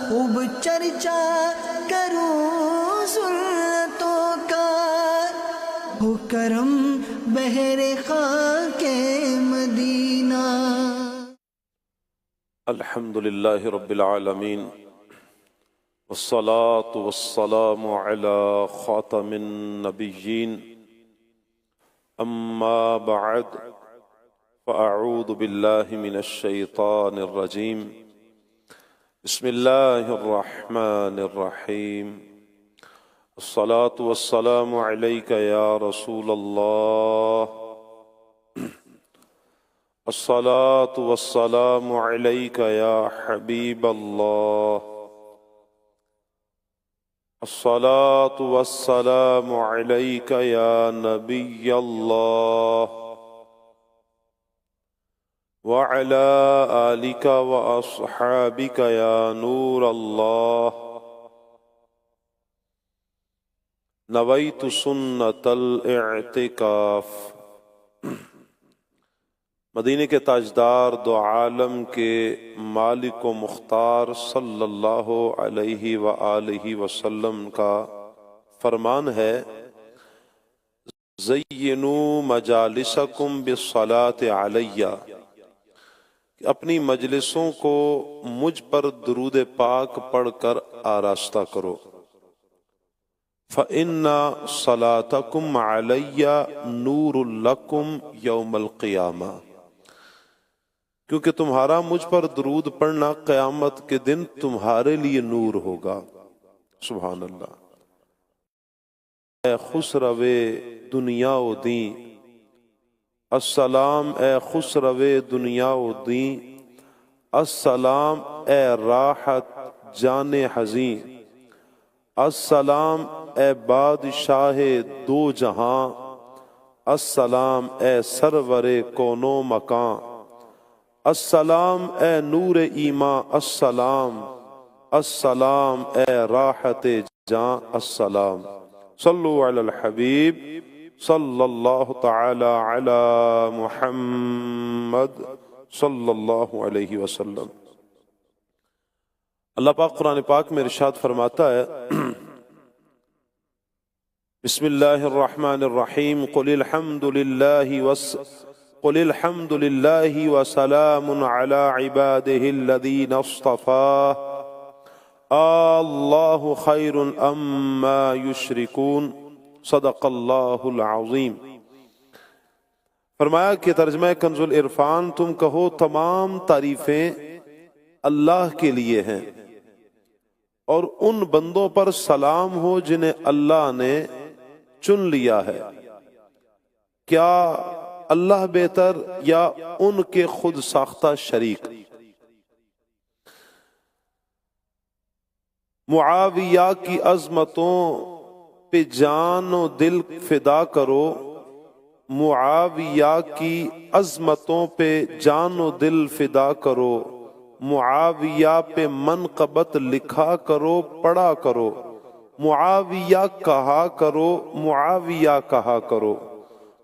خوب چرچا کروں سنتوں کا، ہو کرم بہر خاک مدینہ۔ الحمد للہ رب العالمین، والصلاة والسلام على خاتم النبیین، اما بعد فاعوذ باللہ من الشیطان الرجیم، بسم اللہ الرحمن الرحیم۔ الصلاة والسلام علیک یا رسول اللہ، الصلاة والسلام علیک یا حبیب اللہ، الصلاة والسلام علیک یا نبی اللہ، وعلى آلک واصحابک یا نور اللہ۔ نویت سنت الاعتکاف۔ مدینے کے تاجدار دو عالم کے مالک و مختار صلی اللہ علیہ وآلہ وسلم کا فرمان ہے، زینوا مجالسکم بالصلاۃ علیہ، اپنی مجلسوں کو مجھ پر درود پاک پڑھ کر آراستہ کرو، فَإِنَّ صَلَاتَكُمْ عَلَيَّ نُورٌ لَكُمْ يَوْمَ الْقِيَامَةِ، کیونکہ تمہارا مجھ پر درود پڑھنا قیامت کے دن تمہارے لیے نور ہوگا۔ سبحان اللہ۔ اے خسرو دنیا و دین، السلام اے خسرو دنیا و دین، السلام اے راحت جان حزین، السلام اے بادشاہ دو جہاں، السلام اے سرور کون و مکان، السلام اے نور ایمان، السلام السلام اے راحت جان، السلام۔ صلو علی الحبیب صلی اللہ تعالی علی محمد صلی اللہ علیہ وسلم۔ اللہ پاک قرآن پاک میں ارشاد فرماتا ہے، بسم اللہ الرحمن الرحیم، قل الحمد للہ وسلام علی عبادہ الذین اصطفیٰ، اللہ خیر اما یشرکون، صدق اللہ العظیم۔ فرمایا کہ ترجمہ کنز العرفان، تم کہو تمام تعریفیں اللہ کے لیے ہیں، اور ان بندوں پر سلام ہو جنہیں اللہ نے چن لیا ہے، کیا اللہ بہتر یا ان کے خود ساختہ شریک؟ معاویہ کی عظمتوں پہ جان و دل فدا کرو، معاویہ کی عظمتوں پہ جان و دل فدا کرو، معاویہ پہ منقبت لکھا کرو پڑھا کرو، معاویہ کہا کرو معاویہ کہا کرو،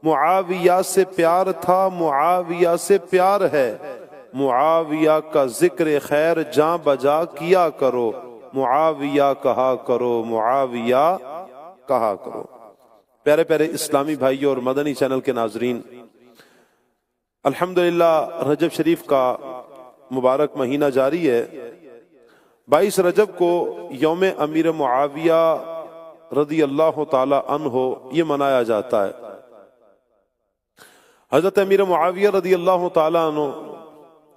معاویہ سے پیار تھا معاویہ سے پیار ہے، معاویہ کا ذکر خیر جاں بجا کیا کرو، معاویہ کہا کرو معاویہ کہا کرو۔ پیارے پیارے اسلامی بھائیوں اور مدنی چینل کے ناظرین، الحمدللہ رجب شریف کا مبارک مہینہ جاری ہے۔ 22 رجب کو یوم امیر معاویہ رضی اللہ تعالی عنہ یہ منایا جاتا ہے۔ حضرت امیر معاویہ رضی اللہ تعالی عنہ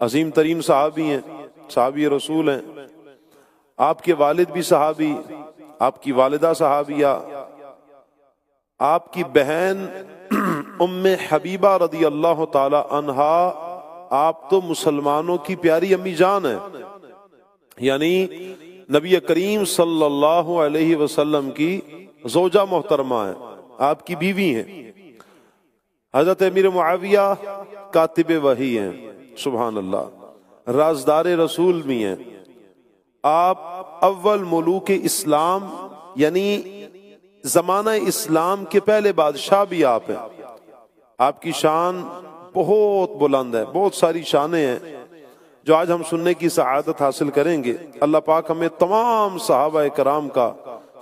عظیم ترین صحابی ہیں، صحابی رسول ہیں۔ آپ کے والد بھی صحابی، آپ کی والدہ صحابیہ، آپ کی بہن ام حبیبہ رضی اللہ تعالی عنہا، آپ تو مسلمانوں کی پیاری امی جان ہیں، یعنی نبی کریم صلی اللہ علیہ وسلم کی زوجہ محترمہ ہیں، آپ کی بیوی ہیں۔ حضرت امیر معاویہ کاتب وحی ہیں، سبحان اللہ، رازدار رسول بھی ہیں۔ آپ اول ملوک اسلام یعنی زمانہ اسلام کے پہلے بادشاہ بھی آپ ہیں۔ آپ کی شان بہت بلند ہے، بہت ساری شانیں ہیں جو آج ہم سننے کی سعادت حاصل کریں گے، اللہ پاک ہمیں تمام صحابہ کرام کا،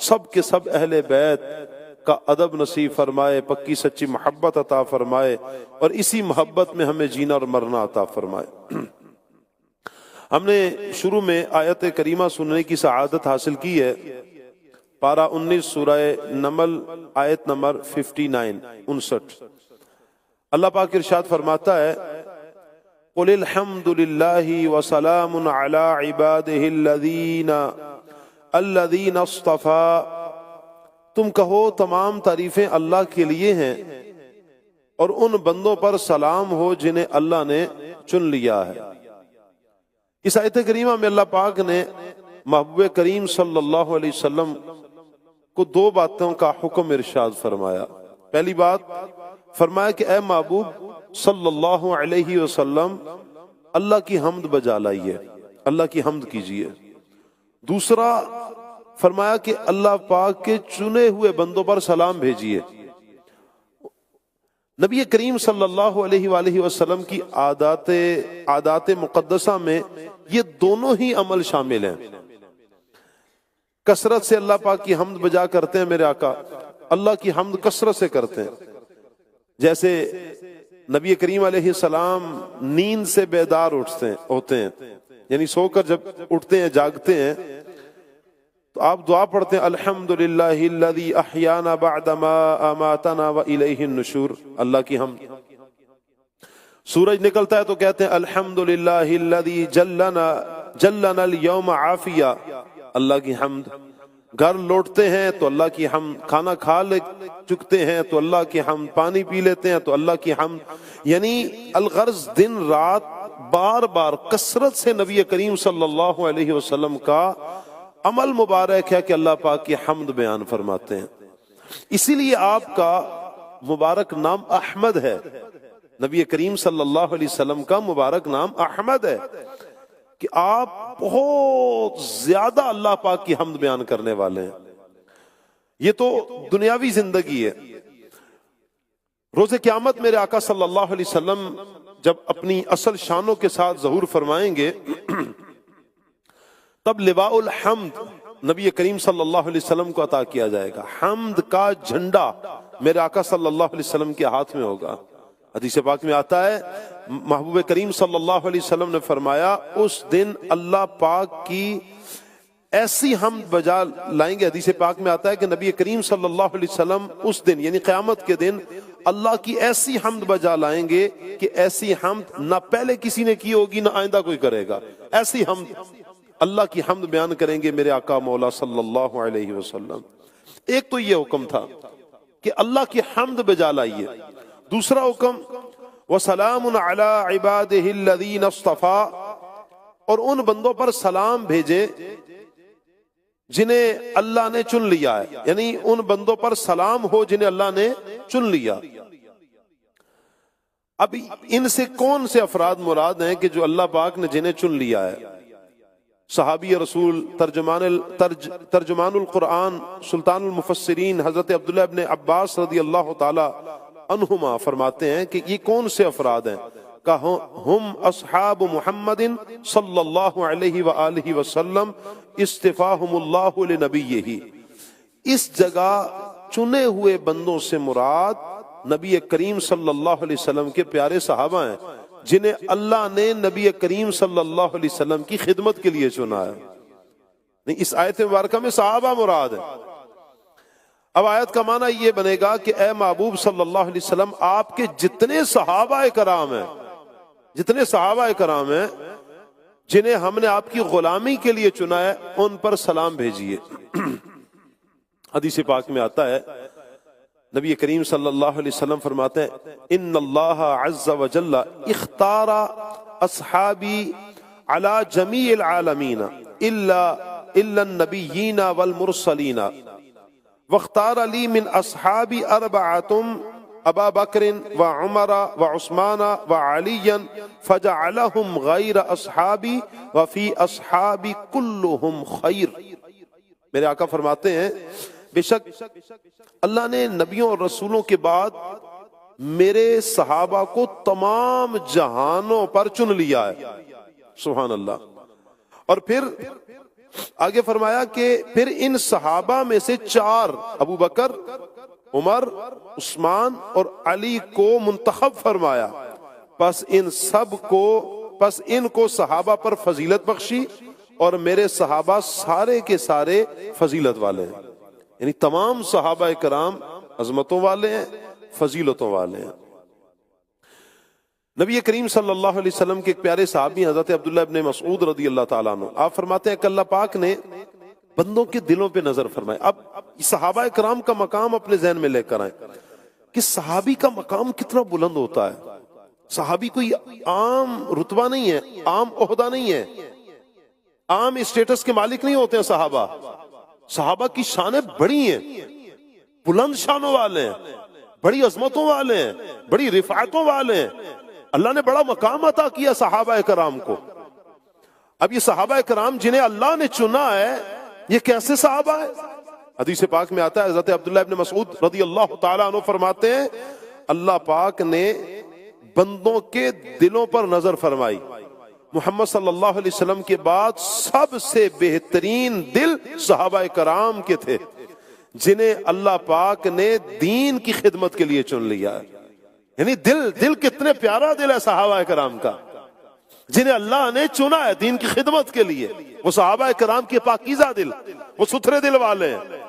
سب کے سب اہل بیت کا ادب نصیب فرمائے، پکی سچی محبت عطا فرمائے، اور اسی محبت میں ہمیں جینا اور مرنا عطا فرمائے۔ ہم نے شروع میں آیت کریمہ سننے کی سعادت حاصل کی ہے، پارہ 19 سورہ نمل آیت نمبر 59۔ اللہ پاک ارشاد فرماتا ہے قُلِ الْحَمْدُ لِلَّهِ وَسَلَامٌ عَلَىٰ عِبَادِهِ الَّذِينَ اصْطَفَىٰ، تم کہو تمام تعریفیں اللہ کے لیے ہیں اور ان بندوں پر سلام ہو جنہیں اللہ نے چن لیا ہے۔ اس آیت کریمہ میں اللہ پاک نے محبوب کریم صلی اللہ علیہ وسلم کو دو باتوں کا حکم ارشاد فرمایا۔ پہلی بات فرمایا کہ اے محبوب صلی اللہ علیہ وسلم اللہ کی حمد بجا لائیے، اللہ کی حمد کیجیے۔ دوسرا فرمایا کہ اللہ پاک کے چنے ہوئے بندوں پر سلام بھیجیے۔ نبی کریم صلی اللہ علیہ وآلہ وسلم کی عادات مقدسہ میں یہ دونوں ہی عمل شامل ہیں۔ کثرت سے اللہ پاک کی حمد بجا کرتے ہیں میرے آقا، اللہ کی حمد کثرت سے کرتے ہیں۔ جیسے نبی کریم علیہ السلام نیند سے بیدار ہوتے ہیں، یعنی سو کر جب اٹھتے ہیں جاگتے ہیں تو آپ دعا پڑھتے ہیں الحمدللہ الذی احیانا بعد ما اماتنا والیہ النشور، اللہ کی حمد۔ سورج نکلتا ہے تو کہتے ہیں الحمدللہ الذی جلنا اليوم عافیہ، اللہ کی حمد۔ گھر لوٹتے ہیں تو اللہ کی حمد، کھانا کھا چکتے ہیں تو اللہ کی حمد، پانی پی لیتے ہیں تو اللہ کی حمد۔ یعنی الغرض دن رات بار بار کثرت سے نبی کریم صلی اللہ علیہ وسلم کا عمل مبارک ہے کہ اللہ پاک کی حمد بیان فرماتے ہیں۔ اسی لیے آپ کا مبارک نام احمد ہے، نبی کریم صلی اللہ علیہ وسلم کا مبارک نام احمد ہے کہ آپ بہت زیادہ اللہ پاک کی حمد بیان کرنے والے ہیں۔ یہ تو دنیاوی زندگی ہے۔ روز قیامت میرے آقا صلی اللہ علیہ وسلم جب اپنی اصل شانوں کے ساتھ ظہور فرمائیں گے تب لواء الحمد نبی کریم صلی اللہ علیہ وسلم کو عطا کیا جائے گا۔ حمد کا جھنڈا میرے آقا صلی اللہ علیہ وسلم کے ہاتھ میں ہوگا۔ حدیث پاک میں آتا ہے محبوب کریم صلی اللہ علیہ وسلم نے فرمایا اس دن اللہ پاک کی ایسی حمد بجا لائیں گے۔ حدیث پاک میں آتا ہے کہ نبی کریم صلی اللہ علیہ وسلم اس دن یعنی قیامت کے دن اللہ کی ایسی حمد بجا لائیں گے کہ ایسی حمد نہ پہلے کسی نے کی ہوگی نہ آئندہ کوئی کرے گا۔ ایسی حمد، اللہ کی حمد بیان کریں گے میرے آقا مولا صلی اللہ علیہ وسلم۔ ایک تو یہ حکم تھا کہ اللہ کی حمد بجا لائیے۔ دوسرا حکم وَسَلَامٌ عَلَىٰ عِبَادِهِ الَّذِينَ اصْطَفَىٰ، اور ان بندوں پر سلام بھیجے جنہیں اللہ نے چن لیا ہے، یعنی ان بندوں پر سلام ہو جنہیں اللہ نے چن لیا۔ اب ان سے کون سے افراد مراد ہیں کہ جو اللہ پاک نے جنہیں چن لیا ہے؟ صحابی رسول ترجمان القرآن سلطان المفسرین حضرت عبداللہ ابن عباس رضی اللہ تعالی عنہما فرماتے ہیں کہ یہ کون سے افراد ہیں؟ کہ ہم اصحاب محمد صلی اللہ علیہ وآلہ وسلم استفاہم اللہ لنبیہ۔ اس جگہ چنے ہوئے بندوں سے مراد نبی کریم صلی اللہ علیہ وسلم کے پیارے صحابہ ہیں جنہیں اللہ نے نبی کریم صلی اللہ علیہ وسلم کی خدمت کے لیے چنا ہے۔ اس آیت مبارکہ میں صحابہ مراد ہے۔ اب آیت کا معنی یہ بنے گا کہ اے محبوب صلی اللہ علیہ وسلم آپ کے جتنے صحابہ کرام ہیں جنہیں ہم نے آپ کی غلامی کے لیے چنا ہے ان پر سلام بھیجیے۔ حدیث پاک میں آتا ہے نبی کریم صلی اللہ علیہ وسلم فرماتے ہیں ان اللہ عز وجل اختار اصحابی علی جمیع العالمین الا النبیین والمرسلین واختار لی من اصحابی اربعۃ ابا بکر وعمر وعثمان وعلی فجعلهم غیر اصحابی وفی اصحابی کلهم خیر۔ میرے آقا فرماتے ہیں بے شک اللہ نے نبیوں اور رسولوں کے بعد میرے صحابہ کو تمام جہانوں پر چن لیا ہے سبحان اللہ. اور پھر آگے فرمایا کہ پھر ان صحابہ میں سے 4 ابو بکر، عمر، عثمان اور علی کو منتخب فرمایا، پس ان کو صحابہ پر فضیلت بخشی، اور میرے صحابہ سارے کے سارے فضیلت والے ہیں. یعنی تمام صحابہ کرام عظمتوں والے ہیں، فضیلتوں والے ہیں. نبی کریم صلی اللہ علیہ وسلم کے ایک پیارے صحابی حضرت عبداللہ ابن مسعود رضی اللہ تعالیٰ عنہ، آپ فرماتے ہیں کہ اللہ پاک نے بندوں کے دلوں پہ نظر فرمائے. اب صحابہ کرام کا مقام اپنے ذہن میں لے کر آئیں کہ صحابی کا مقام کتنا بلند ہوتا ہے. صحابی کوئی عام رتبہ نہیں ہے، عام عہدہ نہیں ہے، عام اسٹیٹس کے مالک نہیں ہوتے ہیں صحابہ. صحابہ کی شانیں بڑی ہیں، بلند شانوں والے ہیں، بڑی عظمتوں والے ہیں، بڑی رفعتوں والے ہیں. اللہ نے بڑا مقام عطا کیا صحابہ کرام کو. اب یہ صحابہ کرام جنہیں اللہ نے چنا ہے، یہ کیسے صحابہ ہے؟ حدیث پاک میں آتا ہے، حضرت عبداللہ ابن مسعود رضی اللہ تعالیٰ عنہ فرماتے ہیں اللہ پاک نے بندوں کے دلوں پر نظر فرمائی. محمد صلی اللہ علیہ وسلم کے بعد سب سے بہترین دل صحابہ کرام کے تھے، جنہیں اللہ پاک نے دین کی خدمت کے لیے چن لیا. یعنی دل کتنے پیارا دل ہے صحابہ کرام کا، جنہیں اللہ نے چنا ہے دین کی خدمت کے لیے. وہ صحابہ کرام کے پاکیزہ دل، وہ ستھرے دل والے ہیں.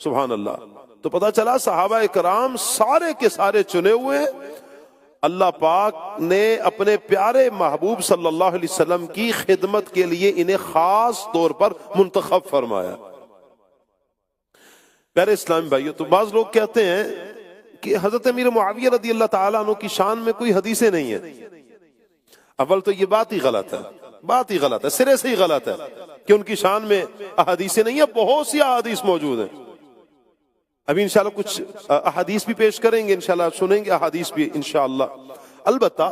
سبحان اللہ. تو پتہ چلا صحابہ کرام سارے کے سارے چنے ہوئے ہیں. اللہ پاک نے اپنے پیارے محبوب صلی اللہ علیہ وسلم کی خدمت کے لیے انہیں خاص طور پر منتخب فرمایا. پیارے اسلام بھائیو، تو بعض لوگ کہتے ہیں کہ حضرت امیر معاویہ رضی اللہ تعالیٰ عنہ کی شان میں کوئی حدیثیں نہیں ہیں. اول تو یہ بات ہی غلط ہے، سرے سے ہی غلط ہے کہ ان کی شان میں احادیثیں نہیں ہیں. بہت سی احادیث موجود ہیں. ابھی انشاءاللہ کچھ احادیث بھی پیش کریں گے، انشاءاللہ سنیں گے احادیث بھی انشاءاللہ. البتہ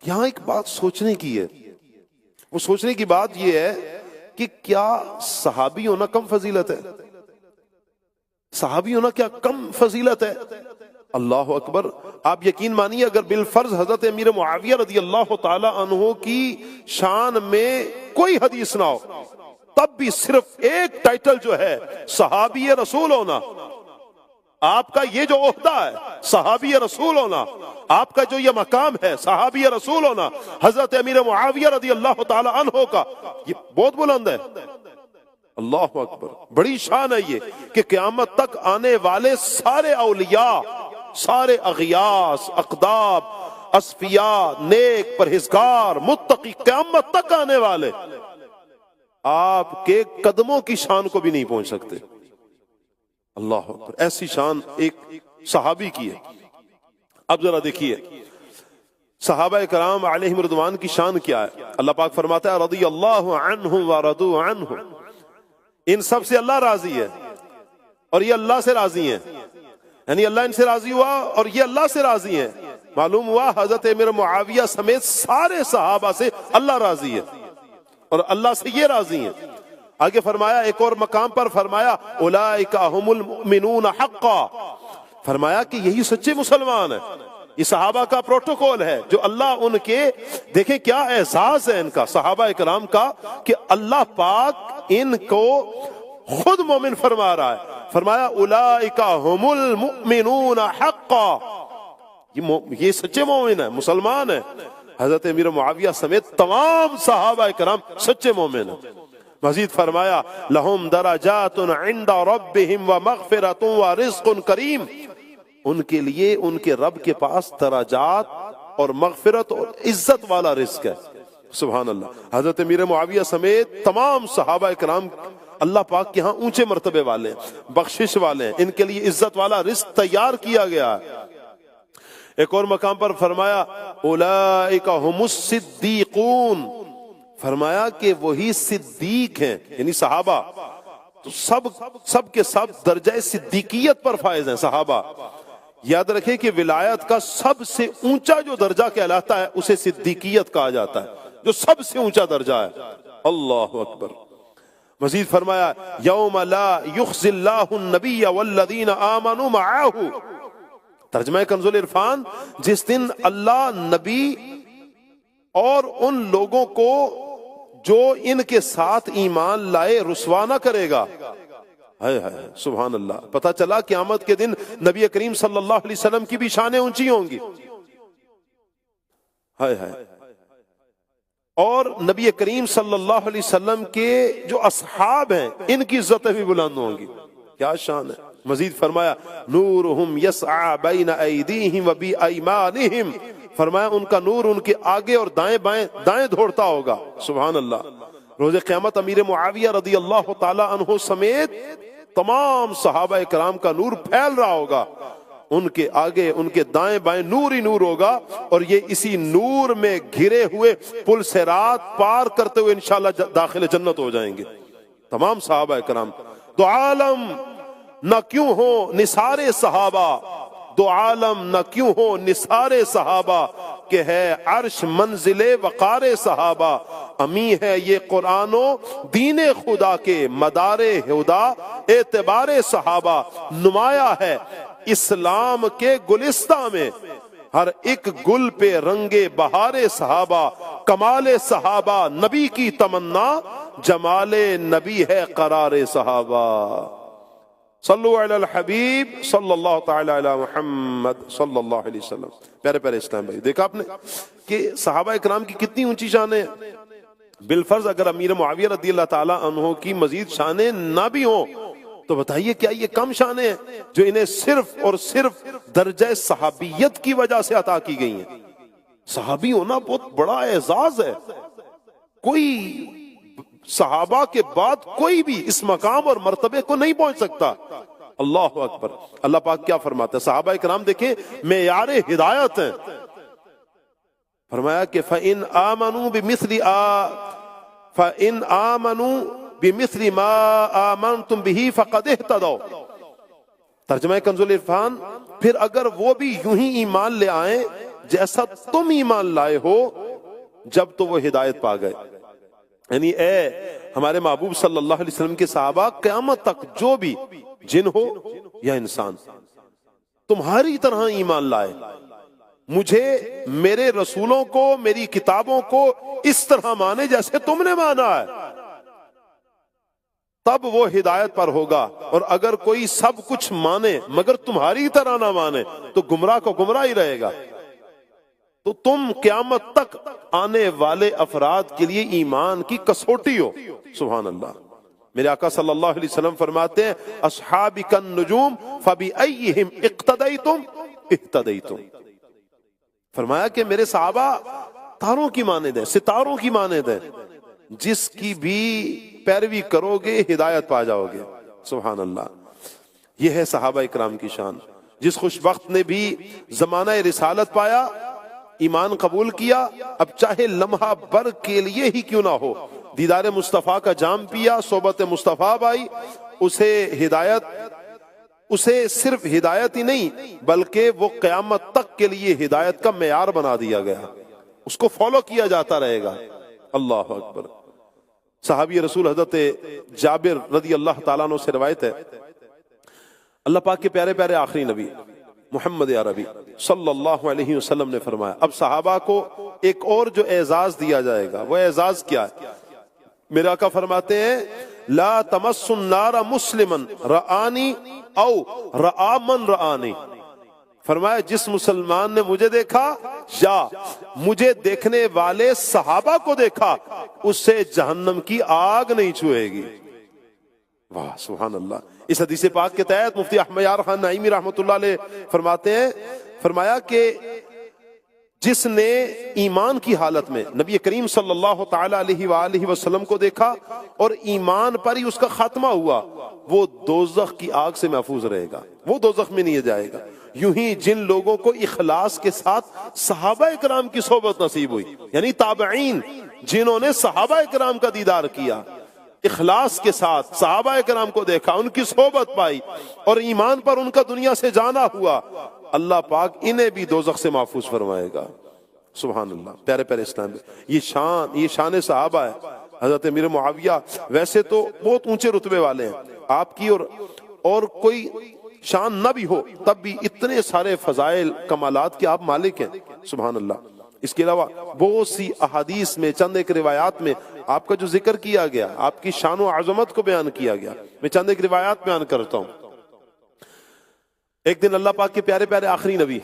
یہاں ایک بات سوچنے کی ہے. وہ سوچنے کی بات یہ ہے کہ کیا صحابی ہونا کم فضیلت ہے؟ صحابی ہونا کیا کم فضیلت ہے؟ اللہ اکبر. آپ یقین مانیے اگر بالفرض حضرت امیر معاویہ رضی اللہ تعالی عنہ کی شان میں کوئی حدیث نہ ہو، تب بھی صرف ایک ٹائٹل جو ہے صحابی رسول ہونا، آپ کا یہ جو عہدہ ہے صحابی رسول ہونا، آپ کا جو یہ مقام ہے صحابی رسول ہونا، حضرت امیر معاویہ رضی اللہ تعالی عنہ کا، یہ بہت بلند ہے. اللہ اکبر. بڑی شان ہے یہ کہ قیامت تک آنے والے سارے اولیاء، سارے اغیاث، اقداب، اصفیاء، نیک، پرہیزگار، متقی، قیامت تک آنے والے آپ کے قدموں کی شان کو بھی نہیں پہنچ سکتے. اللہ اکبر. ایسی شان ایک صحابی کی ہے. اب ذرا دیکھیے صحابہ کرام علیہم رضوان کی شان کیا ہے. اللہ پاک فرماتا ہے رضی اللہ عنہم ورضوا عنہ. ان سب سے اللہ راضی ہے اور یہ اللہ سے راضی ہیں. یعنی اللہ ان سے راضی ہوا اور یہ اللہ سے راضی ہیں. معلوم ہوا حضرت امیر معاویہ سمیت سارے صحابہ سے اللہ راضی ہے اور اللہ سے یہ راضی ہیں. آگے فرمایا ایک اور مقام پر فرمایا اولئک هم المؤمنون حقا. فرمایا کہ یہی سچے مسلمان ہیں. یہ صحابہ کا پروٹوکول ہے جو اللہ ان کے، دیکھیں کیا اعزاز ہے ان کا صحابہ کرام کا کہ اللہ پاک ان کو خود مومن فرما رہا ہے. فرمایا اولئک هم المؤمنون حقا. یہ سچے مومن ہیں، مسلمان ہیں. حضرت امیر معاویہ سمیت تمام صحابہ کرام سچے مومن ہیں. مزید فرمایا لہم درجات عند ربہم ومغفرۃ ورزق کریم. ان کے لیے ان کے رب کے پاس درجات اور مغفرت اور عزت والا رزق ہے. سبحان اللہ. حضرت امیر معاویہ سمیت تمام صحابہ کرام اللہ پاک کے ہاں اونچے مرتبے والے ہیں، بخشش والے ہیں. ان کے لیے عزت والا رزق تیار کیا گیا ہے. ایک اور مقام پر فرمایا اولئک هم الصدیقون. فرمایا کہ وہی صدیق ہیں، یعنی صحابہ تو سب کے سب درجہ صدیقیت پر فائز ہیں صحابہ. یاد رکھیں کہ ولایت کا سب سے اونچا جو درجہ کہلاتا ہے اسے صدیقیت کہا جاتا ہے، جو سب سے اونچا درجہ ہے. اللہ اکبر. مزید فرمایا یوم لا یخزی اللہ النبی والذین آمنوا معہ. ترجمہ کنز العرفان، جس دن اللہ نبی اور ان لوگوں کو جو ان کے ساتھ ایمان لائے رسوا نہ کرے گا. ہائے ہائے سبحان اللہ. پتہ چلا قیامت کے دن نبی کریم صلی اللہ علیہ وسلم کی بھی شانیں اونچی ہوں گی. ہائے ہائے. اور نبی کریم صلی اللہ علیہ وسلم کے جو اصحاب ہیں ان کی عزتیں بھی بلند ہوں گی. کیا شان ہے. مزید فرمایا نورہم یسعى بین ایدیہم و بایمانہم، فرمایا ان کا نور ان کے آگے اور دائیں بائیں دائیں دوڑتا ہوگا. سبحان اللہ. روز قیامت امیر معاویہ رضی اللہ تعالی عنہ سمیت تمام صحابہ کرام کا نور پھیل رہا ہوگا. ان کے آگے ان کے دائیں بائیں نور ہی نور ہوگا، اور یہ اسی نور میں گھرے ہوئے پل صراط پار کرتے ہوئے انشاءاللہ داخل جنت ہو جائیں گے تمام صحابہ کرام. تو عالم نہ کیوں ہو نثار صحابہ، دو عالم نہ کیوں ہو نثار صحابہ، کہ ہے عرش منزل وقار صحابہ. امی ہے یہ قرآن و دین خدا کے مدار ہدا اعتبار صحابہ. نمایاں ہے اسلام کے گلستہ میں ہر ایک گل پہ رنگ بہار صحابہ. کمال صحابہ نبی کی تمنا، جمال نبی ہے قرار صحابہ. صلو علی الحبیب صلی اللہ تعالی علی محمد صلی اللہ علیہ وسلم. پیارے پیارے اسلام بھائی، دیکھا آپ نے کہ صحابہ اکرام کی کتنی اونچی شانیں ہیں. بالفرض اگر امیر معاویہ رضی اللہ تعالی عنہ کی مزید شانیں نہ بھی ہوں تو بتائیے کیا یہ کم شانیں ہیں جو انہیں صرف اور صرف درجہ صحابیت کی وجہ سے عطا کی گئی ہیں. صحابی ہونا بہت بڑا اعزاز ہے. کوئی صحابہ کے بعد کوئی بھی اس مقام اور مرتبے کو نہیں پہنچ سکتا. اللہ اکبر. اللہ پاک کیا فرماتا ہے. صحابہ کرام دیکھیں معیار ہدایت ہیں. فرمایا کہ فَإِنْ آمَنُوا بِمِثْلِ مَا آمَنْتُمْ بِهِ فَقَدْ اهْتَدَوْا. ترجمہ کنز العرفان، پھر اگر وہ بھی یوں ہی ایمان لے آئیں جیسا تم ایمان لائے ہو جب تو وہ ہدایت پا گئے. یعنی اے ہمارے محبوب صلی اللہ علیہ وسلم کے صحابہ، قیامت تک جو بھی جن ہو یا انسان تمہاری طرح ایمان لائے، مجھے میرے رسولوں کو میری کتابوں کو اس طرح مانے جیسے تم نے مانا ہے، تب وہ ہدایت پر ہوگا. اور اگر کوئی سب کچھ مانے مگر تمہاری طرح نہ مانے تو گمراہ کو گمراہ ہی رہے گا. تو تم قیامت تک آنے والے افراد کے لیے ایمان کی کسوٹی ہو. سبحان اللہ. میرے آقا صلی اللہ علیہ وسلم فرماتے ہیں اصحابی کالنجوم فبأیہم اقتدیتم اہتدیتم. فرمایا کہ میرے صحابہ تاروں کی مانند ہیں، ستاروں کی مانند ہیں، جس کی بھی پیروی کرو گے ہدایت پا جاؤ گے. سبحان اللہ. یہ ہے صحابہ اکرام کی شان. جس خوش وقت نے بھی زمانہ رسالت پایا، ایمان قبول کیا، اب چاہے لمحہ بھر کے لیے ہی کیوں نہ ہو دیدار مصطفیٰ کا جام پیا، صحبت مصطفیٰ بائی، اسے صرف ہدایت ہی نہیں بلکہ وہ قیامت تک کے لیے ہدایت کا معیار بنا دیا گیا. اس کو فالو کیا جاتا رہے گا. اللہ اکبر. صحابی رسول حضرت جابر رضی اللہ تعالیٰ عنہ سے روایت ہے، اللہ پاک کے پیارے پیارے آخری نبی محمد عربی صلی اللہ علیہ وسلم نے فرمایا اب صحابہ کو ایک اور جو اعزاز دیا جائے گا، وہ اعزاز کیا ہے؟ میرا آقا فرماتے ہیں لا تمس النار مسلما رآنی او رآ من رآنی. فرمایا جس مسلمان نے مجھے دیکھا یا مجھے دیکھنے والے صحابہ کو دیکھا، اس سے جہنم کی آگ نہیں چھوئے گی. واہ سبحان اللہ. اس حدیث پاک کے تحت مفتی احمد یار خان نعیمی رحمۃ اللہ علیہ فرماتے ہیں، فرمایا کہ جس نے ایمان کی حالت میں نبی کریم صلی اللہ تعالی علیہ وآلہ وسلم کو دیکھا اور ایمان پر ہی اس کا خاتمہ ہوا، وہ دوزخ کی آگ سے محفوظ رہے گا، وہ دوزخ میں نہیں جائے گا. یوں ہی جن لوگوں کو اخلاص کے ساتھ صحابہ اکرام کی صحبت نصیب ہوئی، یعنی تابعین جنہوں نے صحابہ اکرام کا دیدار کیا، اخلاص کے ساتھ صحابہ اکرام کو دیکھا، ان کی صحبت پائی اور ایمان پر ان کا دنیا سے جانا ہوا، اللہ پاک انہیں بھی دوزخ سے محفوظ فرمائے گا. سبحان اللہ. پیارے پیارے اسلام، یہ شان صحابہ ہے. حضرت امیر معاویہ ویسے تو بہت اونچے رتبے والے ہیں، آپ کی اور کوئی شان نہ بھی ہو تب بھی اتنے سارے فضائل کمالات کے آپ مالک ہیں. سبحان اللہ. اس کے علاوہ بہت سی احادیث میں، چند ایک روایات میں آپ کا جو ذکر کیا گیا، آپ کی شان و عظمت کو بیان کیا گیا، میں چند ایک روایات بیان کرتا ہوں۔ ایک دن اللہ پاک کے پیارے پیارے آخری نبی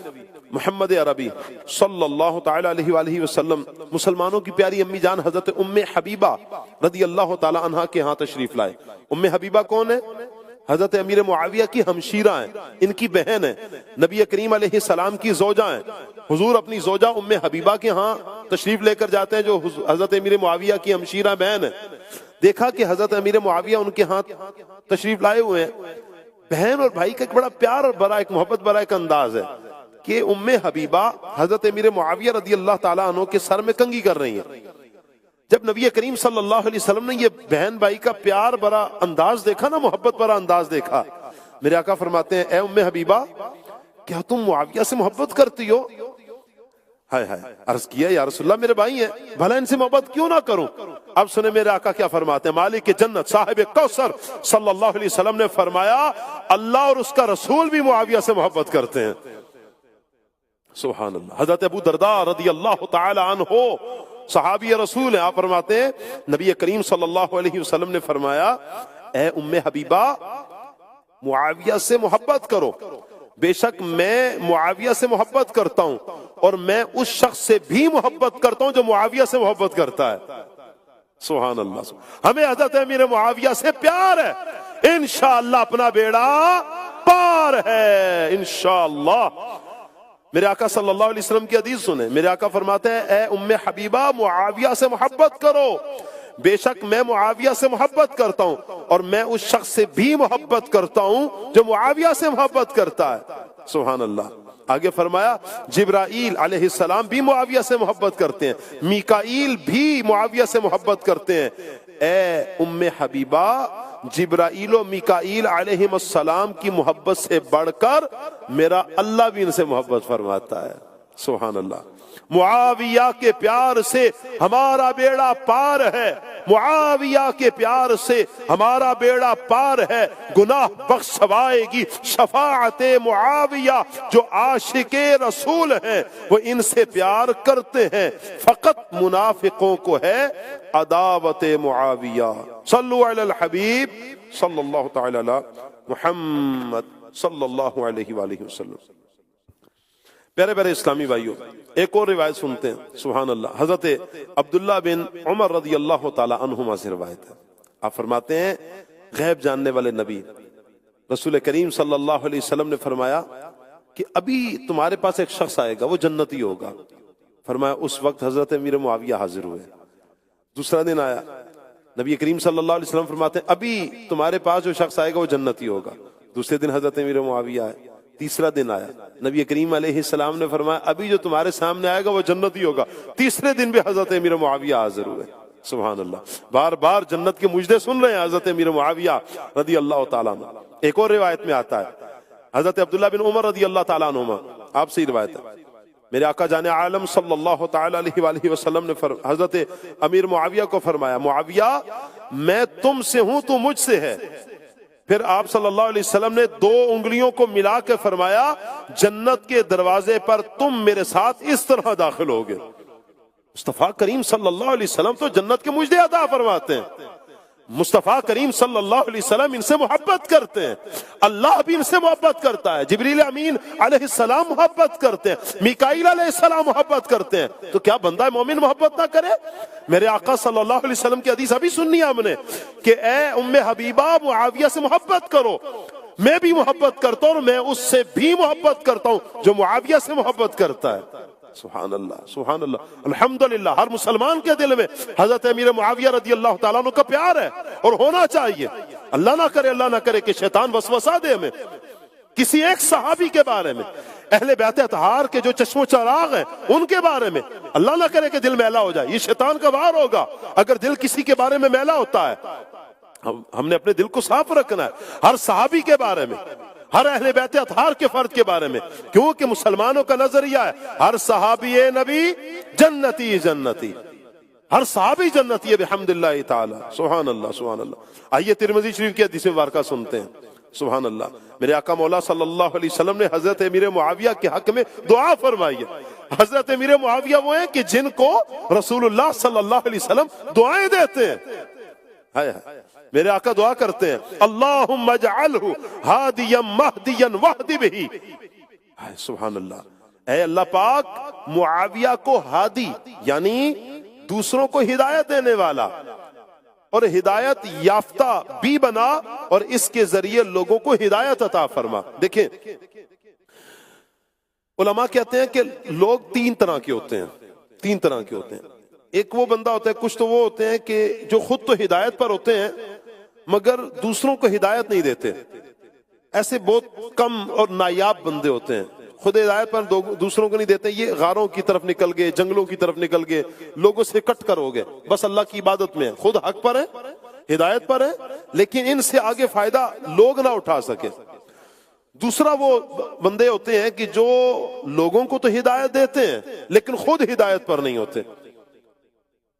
محمد عربی صلی اللہ تعالی علیہ وآلہ وسلم مسلمانوں کی پیاری امی جان حضرت ام حبیبہ رضی اللہ تعالی عنہا کے ہاں تشریف لائے۔ ام حبیبہ کون ہے؟ حضرت امیر معاویہ کی ہمشیرہ ہیں، ان کی بہن ہیں، نبی کریم علیہ السلام کی زوجہ ہیں۔ حضور اپنی زوجہ ام حبیبہ کے ہاں تشریف لے کر جاتے ہیں جو حضرت امیر معاویہ کی ہمشیرہ بہن ہے۔ دیکھا کہ حضرت امیر معاویہ ان کے ہاں تشریف لائے ہوئے ہیں، بہن اور بھائی کا ایک بڑا پیار بھرا، ایک محبت بھرا ایک انداز ہے کہ ام حبیبہ حضرت امیر معاویہ رضی اللہ تعالیٰ عنہ کے سر میں کنگھی کر رہی ہیں۔ جب نبی کریم صلی اللہ علیہ وسلم نے یہ بہن بھائی کا پیار بھرا انداز دیکھا نا، محبت بھرا انداز دیکھا، میرے آقا فرماتے ہیں اے ام حبیبہ کیا تم معاویہ سے محبت کرتی ہو؟ ہائے ہائے، عرض کیا یا رسول اللہ میرے بھائی ہیں، بھلا ان سے محبت کیوں نہ کروں؟ اب سنیں میرے آقا کیا فرماتے ہیں، مالک جنت صاحب کوثر صلی اللہ علیہ وسلم نے فرمایا اللہ اور اس کا رسول بھی معاویہ سے محبت کرتے ہیں۔ سبحان اللہ۔ حضرت ابو درداء رضی اللہ تعالی عنہ صحابی رسول ہیں، آپ فرماتے ہیں نبی کریم صلی اللہ علیہ وسلم نے فرمایا اے ام حبیبہ معاویہ سے محبت کرو، بے شک میں معاویہ سے محبت کرتا ہوں اور میں اس شخص سے بھی محبت کرتا ہوں جو معاویہ سے محبت کرتا ہے۔ سبحان اللہ۔ ہمیں حضرت امیر معاویہ سے پیار ہے، انشاءاللہ اپنا بیڑا پار ہے انشاءاللہ۔ میرے آقا صلی اللہ علیہ وسلم کی حدیث سنیں، میرے آقا فرماتے ہیں اے ام حبیبہ معاویہ سے محبت کرو، بے شک میں معاویہ سے محبت کرتا ہوں اور میں اس شخص سے بھی محبت کرتا ہوں جو معاویہ سے محبت کرتا ہے۔ سبحان اللہ۔ آگے فرمایا جبرائیل علیہ السلام بھی معاویہ سے محبت کرتے ہیں، میکائیل بھی معاویہ سے محبت کرتے ہیں۔ اے ام حبیبہ جبرائیل و میکائیل علیہ السلام کی محبت سے بڑھ کر میرا اللہ بھی ان سے محبت فرماتا ہے۔ سبحان اللہ۔ معاویہ کے پیار سے ہمارا بیڑا پار ہے، معاویہ کے پیار سے ہمارا بیڑا پار ہے، گناہ بخشوائے گی شفاعت معاویہ، جو عاشق رسول ہیں وہ ان سے پیار کرتے ہیں، فقط منافقوں کو ہے عداوت معاویہ۔ صلو علی الحبیب صلی اللہ تعالی علی محمد صلی اللہ علیہ وآلہ وسلم۔ پیارے پیارے اسلامی بھائیوں، ایک اور روایت سنتے ہیں۔ سبحان اللہ۔ حضرت عبداللہ بن عمر رضی اللہ تعالی عنہما سے روایت ہے، آپ فرماتے ہیں غیب جاننے والے نبی رسول کریم صلی اللہ علیہ وسلم نے فرمایا کہ ابھی تمہارے پاس ایک شخص آئے گا، وہ جنتی ہوگا۔ فرمایا اس وقت حضرت امیر معاویہ حاضر ہوئے۔ دوسرا دن آیا، نبی کریم صلی اللہ علیہ وسلم فرماتے ہیں ابھی تمہارے پاس جو شخص آئے گا وہ جنتی ہوگا۔ دوسرے دن حضرت امیر معاویہ آئے۔ تیسرا دن آیا، نبی کریم علیہ السلام نے فرمایا ابھی جو تمہارے سامنے آئے گا وہ جنتی ہوگا۔ تیسرے دن بھی حضرت امیر معاویہ حاضر ہوئے۔ سبحان اللہ۔ بار بار جنت کے مجدے سن رہے ہیں حضرت امیر معاویہ رضی اللہ تعالیٰ عنہ۔ ایک اور روایت میں آتا ہے حضرت عبداللہ بن عمر رضی اللہ تعالیٰ عنہما، آپ سے ہی روایت ہے، میرے آقا جان عالم صلی اللہ تعالی علیہ وآلہ وسلم نے حضرت امیر معاویہ کو فرمایا معاویہ میں تم سے ہوں تو مجھ سے ہے۔ پھر آپ صلی اللہ علیہ وسلم نے دو انگلیوں کو ملا کے فرمایا جنت کے دروازے پر تم میرے ساتھ اس طرح داخل ہوگے۔ مصطفیٰ کریم صلی اللہ علیہ وسلم تو جنت کے مجدے عطا فرماتے ہیں، مصطفیٰ کریم صلی اللہ علیہ وسلم ان سے محبت کرتے ہیں، اللہ بھی ان سے محبت کرتا ہے، جبریل امین علیہ السلام محبت کرتے ہیں، میکائیل علیہ السلام محبت کرتے ہیں، تو کیا بندہ مومن محبت نہ کرے؟ میرے آقا صلی اللہ علیہ وسلم کی حدیث ابھی سننی ہے ہم نے کہ اے ام حبیبہ معاویہ سے محبت کرو، میں بھی محبت کرتا ہوں اور میں اس سے بھی محبت کرتا ہوں جو معاویہ سے محبت کرتا ہے۔ سبحان اللہ، سبحان اللہ، الحمدللہ۔ ہر مسلمان کے دل میں حضرت امیر معاویہ رضی اللہ تعالیٰ عنہ کا پیار ہے اور ہونا چاہیے۔ اللہ نہ کرے کہ شیطان وسوسہ دے ہمیں کسی ایک صحابی کے بارے میں، اہل بیت اطہار کے جو چشم و چراغ ہیں ان کے بارے میں، اللہ نہ کرے کہ دل میلا ہو جائے۔ یہ شیطان کا وار ہوگا اگر دل کسی کے بارے میں میلا ہوتا ہے۔ ہم نے اپنے دل کو صاف رکھنا ہے ہر صحابی کے بارے میں، ہر اہل بیت اطہار کے فرد کے بارے میں، کیونکہ مسلمانوں کا نظریہ ہے ہر صحابی نبی جنتی جنتی، ہر صحابی جنتی ہے بحمداللہ تعالی۔ سبحان اللہ، سبحان اللہ۔ آئیے ترمذی شریف کی حدیث مبارکہ سنتے ہیں۔ سبحان اللہ۔ میرے آقا مولا صلی اللہ علیہ وسلم نے حضرت امیر معاویہ کے حق میں دعا فرمائی ہے۔ حضرت امیر معاویہ وہ ہیں کہ جن کو رسول اللہ صلی اللہ علیہ وسلم دعائیں دیتے ہیں. ہائے ہائے، میرے آقا دعا کرتے ہیں اللہم اجعلہ ہادیا مہدیا واہد بہ. سبحان اللہ. اے اللہ پاک معاویہ کو ہادی یعنی دوسروں کو ہدایت دینے والا اور ہدایت یافتہ بھی بنا، اور اس کے ذریعے لوگوں کو ہدایت عطا فرما. دیکھیں علماء کہتے ہیں کہ لوگ تین طرح کے ہوتے ہیں. ایک وہ بندہ ہوتا ہے، کچھ تو وہ ہوتے ہیں کہ جو خود تو ہدایت پر ہوتے ہیں مگر دوسروں کو ہدایت نہیں دیتے. ایسے بہت کم اور نایاب بندے ہوتے ہیں، خود ہدایت پر دوسروں کو نہیں دیتے. یہ غاروں کی طرف نکل گئے، جنگلوں کی طرف نکل گئے، لوگوں سے کٹ کر ہو گئے، بس اللہ کی عبادت میں خود حق پر ہے، ہدایت پر ہے، لیکن ان سے آگے فائدہ لوگ نہ اٹھا سکے. دوسرا وہ بندے ہوتے ہیں کہ جو لوگوں کو تو ہدایت دیتے ہیں لیکن خود ہدایت پر نہیں ہوتے.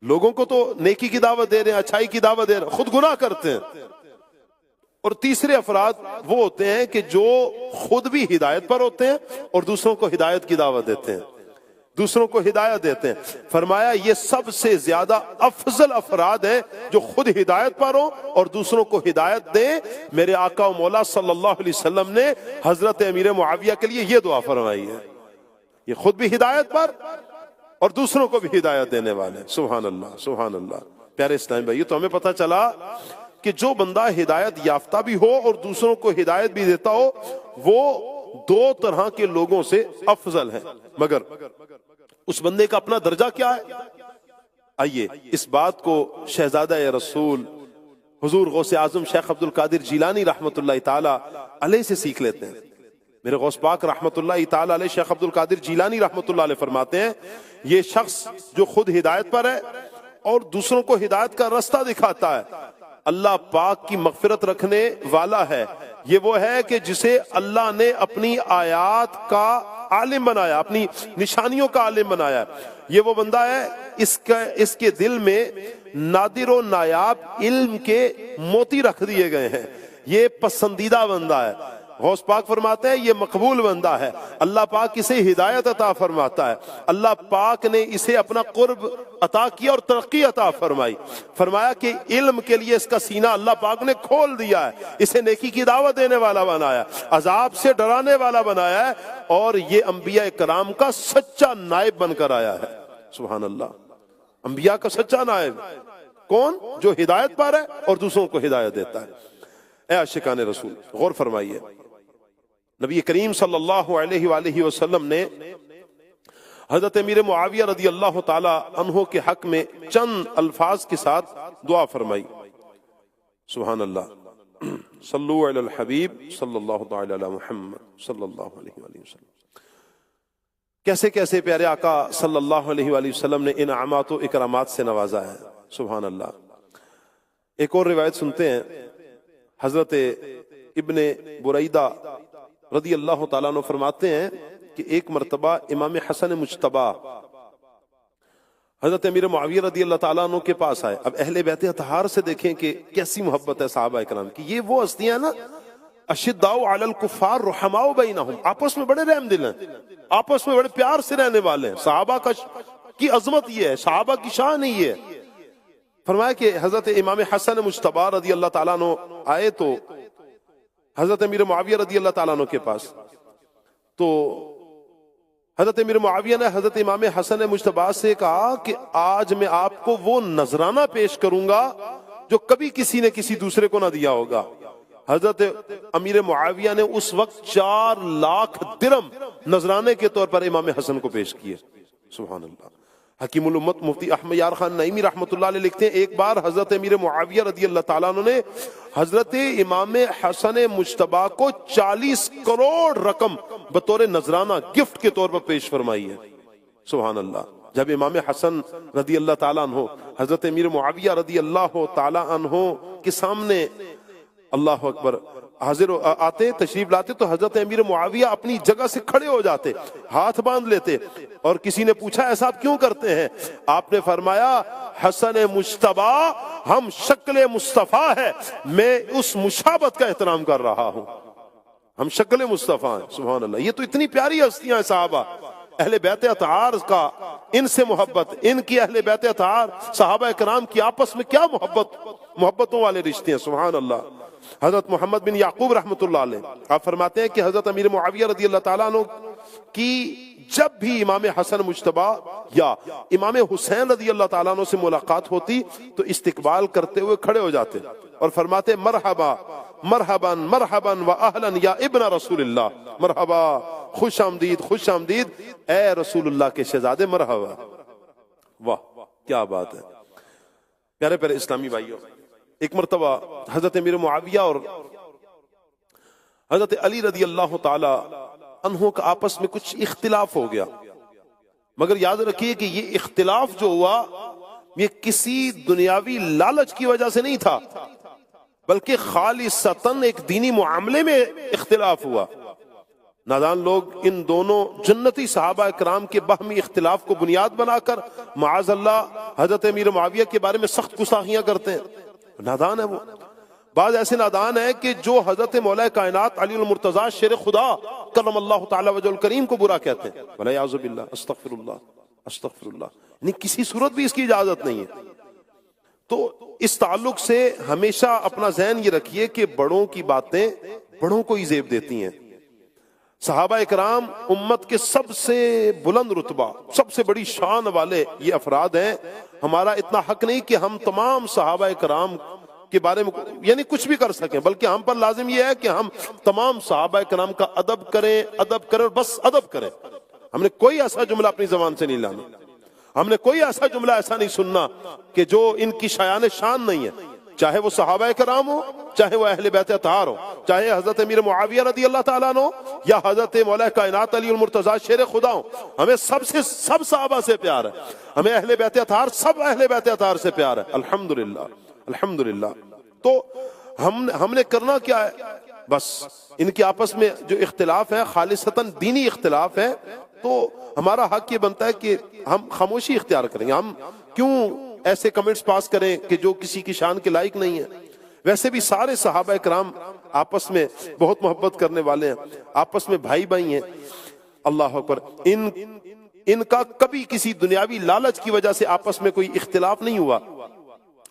لوگوں کو تو نیکی کی دعوت دے رہے ہیں، اچھائی کی دعوت دے رہے ہیں، خود گناہ کرتے ہیں. اور تیسرے افراد وہ ہوتے ہیں کہ جو خود بھی ہدایت پر ہوتے ہیں اور دوسروں کو ہدایت کی دعوت دیتے ہیں، دوسروں کو ہدایت دیتے ہیں. فرمایا یہ سب سے زیادہ افضل افراد ہیں جو خود ہدایت پر ہوں اور دوسروں کو ہدایت دیں. میرے آقا و مولا صلی اللہ علیہ وسلم نے حضرت امیر معاویہ کے لیے یہ دعا فرمائی ہے، یہ خود بھی ہدایت پر اور دوسروں کو بھی ہدایت دینے والے. سبحان اللہ سبحان اللہ. پیارے اسلام بھائی، تو ہمیں پتہ چلا کہ جو بندہ ہدایت یافتہ بھی ہو اور دوسروں کو ہدایت بھی دیتا ہو وہ دو طرح کے لوگوں سے افضل ہے. مگر اس بندے کا اپنا درجہ کیا ہے؟ آئیے اس بات کو شہزادہ رسول حضور غوث اعظم شیخ عبد القادر جیلانی رحمۃ اللہ تعالی علیہ سے سیکھ لیتے ہیں. میرے غوث پاک رحمۃ اللہ تعالی علیہ شیخ عبد القادر جیلانی رحمۃ اللہ علیہ فرماتے ہیں یہ شخص جو خود ہدایت پر ہے اور دوسروں کو ہدایت کا راستہ دکھاتا ہے اللہ پاک کی مغفرت رکھنے والا ہے. یہ وہ ہے کہ جسے اللہ نے اپنی آیات کا عالم بنایا، اپنی نشانیوں کا عالم بنایا. یہ وہ بندہ ہے اس کے دل میں نادر و نایاب علم کے موتی رکھ دیے گئے ہیں. یہ پسندیدہ بندہ ہے. غوث پاک فرماتے ہیں یہ مقبول بندہ ہے. اللہ پاک اسے ہدایت عطا فرماتا ہے. اللہ پاک نے اسے اپنا قرب عطا کیا اور ترقی عطا فرمائی. فرمایا کہ علم کے لیے اس کا سینہ اللہ پاک نے کھول دیا ہے، اسے نیکی کی دعوت دینے والا بنایا، عذاب سے ڈرانے والا بنایا ہے، اور یہ انبیاء کرام کا سچا نائب بن کر آیا ہے. سبحان اللہ. انبیاء کا سچا نائب کون؟ جو ہدایت پر ہے اور دوسروں کو ہدایت دیتا ہے. اے عاشقان رسول غور فرمائیے، نبی کریم صلی اللہ علیہ وآلہ وسلم نے حضرت امیر معاویہ رضی اللہ تعالی عنہ کے حق میں چند الفاظ کے ساتھ دعا فرمائی. سبحان اللہ. صلو علی الحبیب صلی اللہ تعالی علی محمد صلی اللہ علیہ وآلہ وسلم. کیسے کیسے پیارے آقا صلی اللہ علیہ وآلہ وسلم نے انعامات و اکرامات سے نوازا ہے. سبحان اللہ. ایک اور روایت سنتے ہیں. حضرت ابن بریدہ رضی اللہ تعالیٰ عنہ فرماتے ہیں کہ ایک مرتبہ امام حسن مجتبی حضرت امیر معاویہ رضی اللہ تعالیٰ عنہ کے پاس آئے. اب اہل بیت اطہار سے دیکھیں کہ کیسی محبت ہے صحابہ اکرام کی. یہ وہ ہستیاں نا اشداء علی الکفار رحماء بینہم، آپس میں بڑے رحم دل ہیں، آپس میں بڑے پیار سے رہنے والے ہیں. صحابہ کی عظمت یہ ہے، صحابہ کی شان ہی ہے. فرمایا کہ حضرت امام حسن مجتبی رضی اللہ تعالیٰ عنہ آئے تو حضرت امیر معاویہ رضی اللہ تعالیٰ عنہ کے پاس. تو حضرت امیر معاویہ نے حضرت امام حسن مجتبی سے کہا کہ آج میں آپ کو وہ نذرانہ پیش کروں گا جو کبھی کسی نے کسی دوسرے کو نہ دیا ہوگا. حضرت امیر معاویہ نے اس وقت 4 لاکھ درم نذرانے کے طور پر امام حسن کو پیش کیے. سبحان اللہ. حکیم الامت مفتی احمد یار خان نعیمی رحمۃ اللہ علیہ لکھتے ہیں ایک بار حضرت امیر معاویہ رضی اللہ تعالیٰ عنہ نے حضرت امام حسن مجتبی کو 40 کروڑ رقم بطور نذرانہ گفٹ کے طور پر پیش فرمائی ہے. سبحان اللہ. جب امام حسن رضی اللہ تعالیٰ عنہ حضرت امیر معاویہ رضی اللہ تعالیٰ عنہ کے سامنے اللہ اکبر حاضر آتے تشریف لاتے تو حضرت امیر معاویہ اپنی جگہ سے کھڑے ہو جاتے، ہاتھ باندھ لیتے، اور کسی نے پوچھا ایسا آپ کیوں کرتے ہیں؟ آپ نے فرمایا حسن مجتبی ہم شکل مصطفیٰ ہے، میں اس مشابہت کا احترام کر رہا ہوں. ہم شکل مصطفیٰ ہیں. سبحان اللہ. یہ تو اتنی پیاری ہستیاں ہیں صحابہ. اہل بیت اطہار کا ان سے محبت، ان کی اہل بیت اطہار صحابہ کرام کی آپس میں کیا محبتوں والے رشتے ہیں، سبحان اللہ۔ حضرت محمد بن یعقوب رحمۃ اللہ علیہ آپ فرماتے ہیں کہ حضرت امیر معاویہ رضی اللہ تعالیٰ عنہ کی جب بھی امام حسن مجتبیٰ یا امام حسین رضی اللہ تعالیٰ عنہ سے ملاقات ہوتی تو استقبال کرتے ہوئے کھڑے ہو جاتے اور فرماتے مرحبا مرحبا مرحبا و اہلا یا ابن رسول اللہ، مرحبا، خوش آمدید خوش آمدید اے رسول اللہ کے شہزادے، مرحبا۔ واہ کیا بات ہے پیارے پیارے اسلامی بھائیوں۔ ایک مرتبہ حضرت امیر معاویہ اور حضرت علی رضی اللہ تعالی عنہ کا آپس میں کچھ اختلاف ہو گیا، مگر یاد رکھیے کہ یہ اختلاف جو ہوا یہ کسی دنیاوی لالچ کی وجہ سے نہیں تھا، بلکہ خالصتاً ایک دینی معاملے میں اختلاف ہوا۔ نادان لوگ ان دونوں جنتی صحابہ کرام کے باہمی اختلاف کو بنیاد بنا کر معاذ اللہ حضرت امیر معاویہ کے بارے میں سخت گستاخیاں کرتے ہیں، نادان ہے وہ۔ بعض ایسے نادان ہیں کہ جو حضرت مولا کائنات علی المرتضیٰ شیر خدا کرم اللہ تعالی وجہ الکریم کو برا کہتے ہیں، ولیعوذ باللہ، استغفر اللہ استغفر اللہ، یعنی کسی صورت بھی اس کی اجازت نہیں ہے۔ تو اس تعلق سے ہمیشہ اپنا ذہن یہ رکھیے کہ بڑوں کی باتیں بڑوں کو ہی زیب دیتی ہیں۔ صحابہ اکرام امت کے سب سے بلند رتبہ، سب سے بڑی شان والے یہ افراد ہیں۔ ہمارا اتنا حق نہیں کہ ہم تمام صحابہ اکرام کے بارے میں یعنی کچھ بھی کر سکیں، بلکہ ہم پر لازم یہ ہے کہ ہم تمام صحابہ کرام کا ادب کریں اور بس ادب کریں۔ ہم نے کوئی ایسا جملہ اپنی زبان سے نہیں لانا، ہم نے کوئی ایسا جملہ ایسا نہیں سننا کہ جو ان کی شایان شان نہیں ہے، چاہے وہ صحابہ کرام ہو، چاہے وہ اہل بیت اطہار ہو، چاہے حضرت امیر معاویہ رضی اللہ تعالیٰ عنہ یا حضرت مولا کائنات علی المرتضیٰ شیر خدا ہو۔ ہمیں سب صحابہ سے پیار ہے، ہمیں اہل بیت اطہار سب اہل بیت اطہار سے پیار ہے، الحمدللہ الحمدللہ۔ تو ہم نے کرنا کیا ہے، بس ان کے آپس میں جو اختلاف ہے خالصتاً دینی اختلاف ہے، تو ہمارا حق یہ بنتا ہے کہ ہم خاموشی اختیار کریں گے۔ ہم کیوں ایسے کمنٹس پاس کریں کہ جو کسی کی شان کے لائق نہیں ہے؟ ویسے بھی سارے صحابہ کرام آپس میں بہت محبت کرنے والے ہیں، آپس میں بھائی بھائی ہیں، اللہ اکبر۔ ان کا کبھی کسی دنیاوی لالچ کی وجہ سے آپس میں کوئی اختلاف نہیں ہوا۔